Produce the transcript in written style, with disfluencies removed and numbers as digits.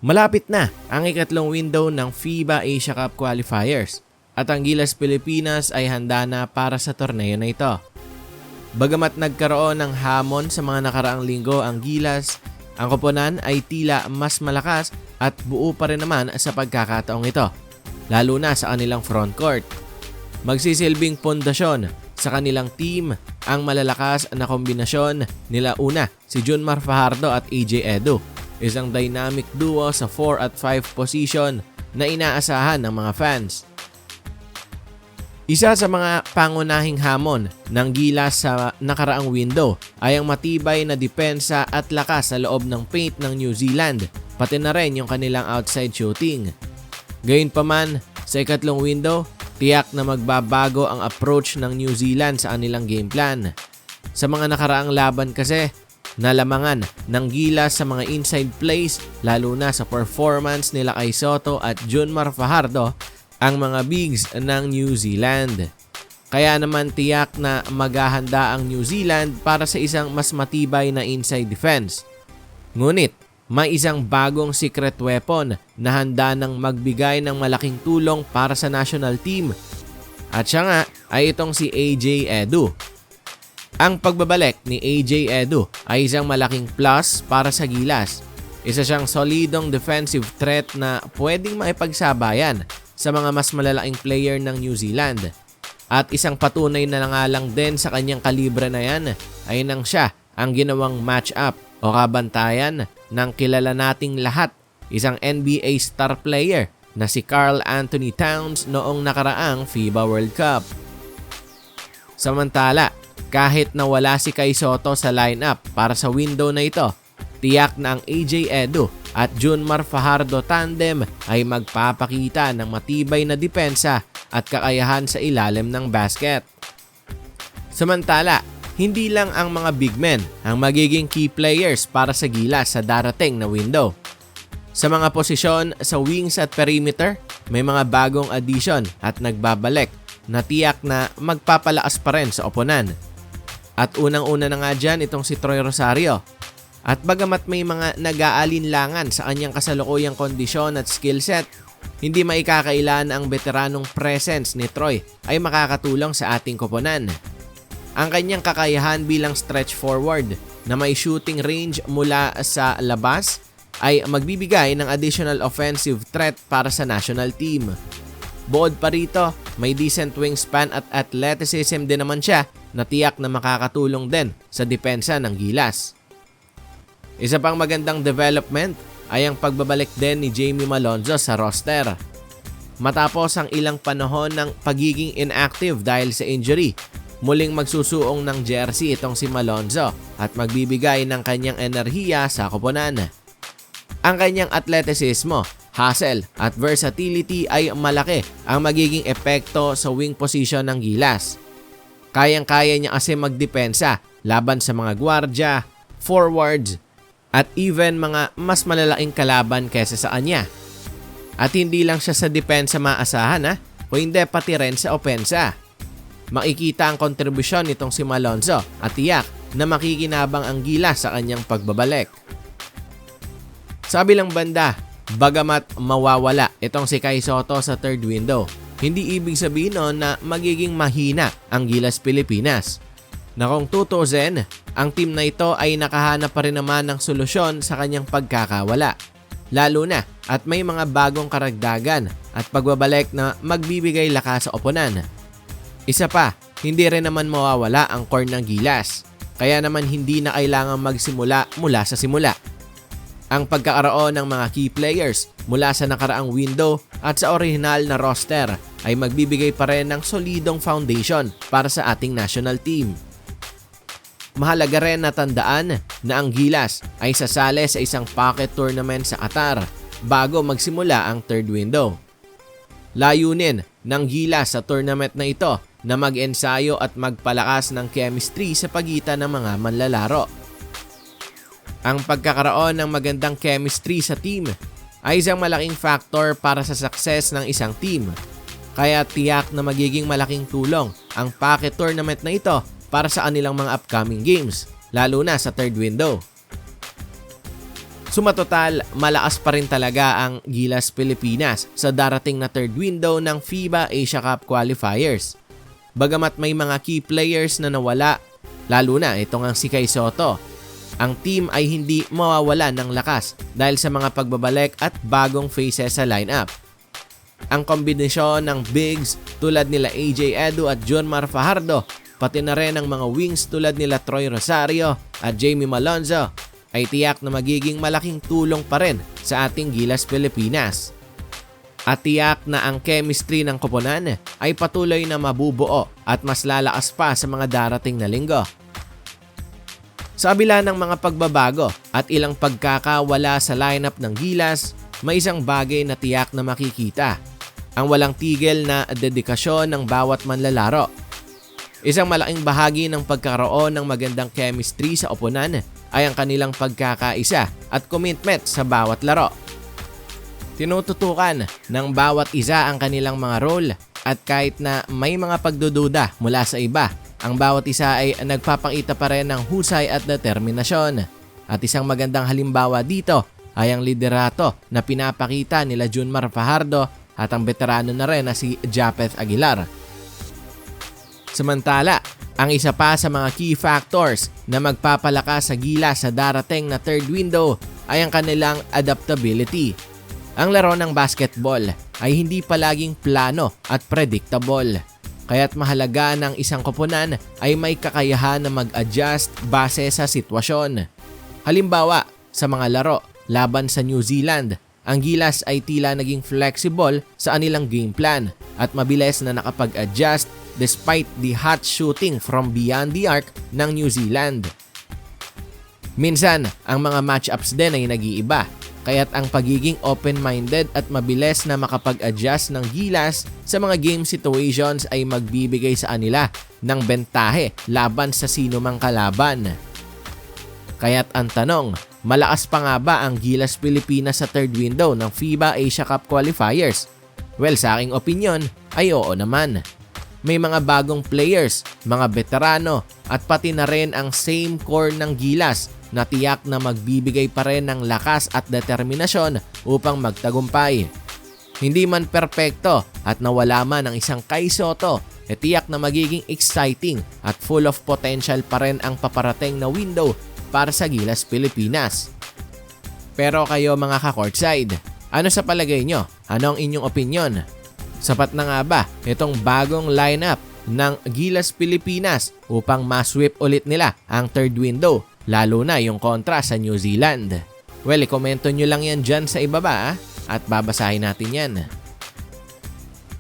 Malapit na ang ikatlong window ng FIBA Asia Cup qualifiers at ang Gilas Pilipinas ay handa na para sa torneo na ito. Bagamat nagkaroon ng hamon sa mga nakaraang linggo ang Gilas, ang koponan ay tila mas malakas at buo pa rin naman sa pagkakataong ito, lalo na sa kanilang frontcourt. Magsisilbing pundasyon sa kanilang team ang malalakas na kombinasyon nila una si Junmar Fajardo at AJ Edu, isang dynamic duo sa 4 at 5 position na inaasahan ng mga fans. Isa sa mga pangunahing hamon ng Gilas sa nakaraang window ay ang matibay na depensa at lakas sa loob ng paint ng New Zealand, pati na rin yung kanilang outside shooting. Gayunpaman, sa ikatlong window, tiyak na magbabago ang approach ng New Zealand sa kanilang game plan. Sa mga nakaraang laban kasi, nalamangan ng Gilas sa mga inside plays, lalo na sa performance nila kay Soto at Junmar Fajardo, ang mga bigs ng New Zealand. Kaya naman tiyak na maghahanda ang New Zealand para sa isang mas matibay na inside defense. Ngunit, may isang bagong secret weapon na handa nang magbigay ng malaking tulong para sa national team. At siya nga ay itong si AJ Edu. Ang pagbabalik ni AJ Edu ay isang malaking plus para sa Gilas. Isa siyang solidong defensive threat na pwedeng maipagsabayan sa mga mas malalaking player ng New Zealand. At isang patunay na nga lang din sa kanyang kalibre na yan ay nang siya ang ginawang match-up o kabantayan ng kilala nating lahat, isang NBA star player na si Karl Anthony Towns noong nakaraang FIBA World Cup. Samantala, kahit na wala si Kai Soto sa lineup para sa window na ito, tiyak na ang AJ Edu at Junmar Fajardo tandem ay magpapakita ng matibay na depensa at kakayahan sa ilalim ng basket. Samantala, hindi lang ang mga big men ang magiging key players para sa Gilas sa darating na window. Sa mga posisyon sa wings at perimeter, may mga bagong addition at nagbabalik na tiyak na magpapalakas pa rin sa oponan. At unang-una na nga dyan itong si Troy Rosario. At bagamat may mga nag-aalinlangan sa kanyang kasalukuyang kondisyon at skill set, hindi maikakailan ang veteranong presence ni Troy ay makakatulong sa ating koponan. Ang kanyang kakayahan bilang stretch forward na may shooting range mula sa labas ay magbibigay ng additional offensive threat para sa national team. Bukod pa rito, may decent wingspan at athleticism din naman siya na tiyak na makakatulong din sa depensa ng Gilas. Isa pang magandang development ay ang pagbabalik din ni Jamie Malonzo sa roster. Matapos ang ilang panahon ng pagiging inactive dahil sa injury, muling magsusuong ng jersey itong si Malonzo at magbibigay ng kanyang enerhiya sa koponan. Ang kanyang atletisismo, hustle at versatility ay malaki ang magiging epekto sa wing position ng Gilas. Kayang-kaya niya kasi magdepensa laban sa mga gwardya, forwards, at even mga mas malalaking kalaban kesa sa kanya. At hindi lang siya sa depensa maasahan o hindi pati rin sa opensa. Makikita ang kontribusyon nitong si Malonzo at tiyak na makikinabang ang Gilas sa kanyang pagbabalik. Sa kabilang banda, bagamat mawawala itong si Kai Soto sa third window, hindi ibig sabihin nun na magiging mahina ang Gilas Pilipinas. Na kung tutusin, ang team na ito ay nakahanap pa rin naman ng solusyon sa kanyang pagkakawala. Lalo na at may mga bagong karagdagan at pagbabalik na magbibigay lakas sa oponan. Isa pa, hindi rin naman mawawala ang core ng Gilas. Kaya naman hindi na kailangang magsimula mula sa simula. Ang pagkakaroon ng mga key players mula sa nakaraang window at sa orihinal na roster ay magbibigay pa rin ng solidong foundation para sa ating national team. Mahalaga rin na tandaan na ang Gilas ay sasali sa isang pocket tournament sa Qatar bago magsimula ang third window. Layunin ng Gilas sa tournament na ito na mag-ensayo at magpalakas ng chemistry sa pagitan ng mga manlalaro. Ang pagkakaroon ng magandang chemistry sa team ay isang malaking factor para sa success ng isang team. Kaya tiyak na magiging malaking tulong ang pocket tournament na ito para sa kanilang mga upcoming games, lalo na sa third window. Sumatotal, malakas pa rin talaga ang Gilas Pilipinas sa darating na third window ng FIBA Asia Cup qualifiers. Bagamat may mga key players na nawala, lalo na itong ang si Kai Sotto, ang team ay hindi mawawala ng lakas dahil sa mga pagbabalik at bagong faces sa lineup. Ang kombinasyon ng bigs tulad nila AJ Edu at Junmar Fajardo, pati na rin ang mga wings tulad nila Troy Rosario at Jamie Malonzo, ay tiyak na magiging malaking tulong pa rin sa ating Gilas Pilipinas. At tiyak na ang chemistry ng koponan ay patuloy na mabubuo at mas lalakas pa sa mga darating na linggo. Sa kabila ng mga pagbabago at ilang pagkakawala sa lineup ng Gilas, may isang bagay na tiyak na makikita: ang walang tigil na dedikasyon ng bawat manlalaro. Isang malaking bahagi ng pagkakaroon ng magandang chemistry sa oponan ay ang kanilang pagkakaisa at commitment sa bawat laro. Tinututukan ng bawat isa ang kanilang mga role at kahit na may mga pagdududa mula sa iba, ang bawat isa ay nagpapakita pa rin ng husay at determinasyon. At isang magandang halimbawa dito ay ang liderato na pinapakita nila Junmar Fajardo at ang veterano na rin na si Japeth Aguilar. Samantala, ang isa pa sa mga key factors na magpapalakas sa Gilas sa darating na third window ay ang kanilang adaptability. Ang laro ng basketball ay hindi palaging plano at predictable, kaya't mahalaga ng isang koponan ay may kakayahan na mag-adjust base sa sitwasyon. Halimbawa, sa mga laro laban sa New Zealand, ang Gilas ay tila naging flexible sa kanilang game plan at mabilis na nakapag-adjust despite the hot shooting from beyond the arc ng New Zealand. Minsan, ang mga matchups din ay nag-iiba, kaya't ang pagiging open-minded at mabilis na makapag-adjust ng Gilas sa mga game situations ay magbibigay sa kanila ng bentahe laban sa sino mang kalaban. Kaya't ang tanong, malakas pa nga ba ang Gilas Pilipinas sa third window ng FIBA Asia Cup qualifiers? Well, sa aking opinyon ay oo naman. May mga bagong players, mga veterano at pati na rin ang same core ng Gilas na tiyak na magbibigay pa rin ng lakas at determinasyon upang magtagumpay. Hindi man perpekto at nawala man ang isang Kai Sotto, tiyak na magiging exciting at full of potential pa rin ang paparating na window para sa Gilas Pilipinas. Pero kayo mga ka-courtside, ano sa palagay nyo? Ano ang inyong opinion? Sapat na nga ba itong bagong lineup ng Gilas Pilipinas upang masweep ulit nila ang third window, lalo na yung kontra sa New Zealand? Well, komento nyo lang yan dyan sa ibaba at babasahin natin yan.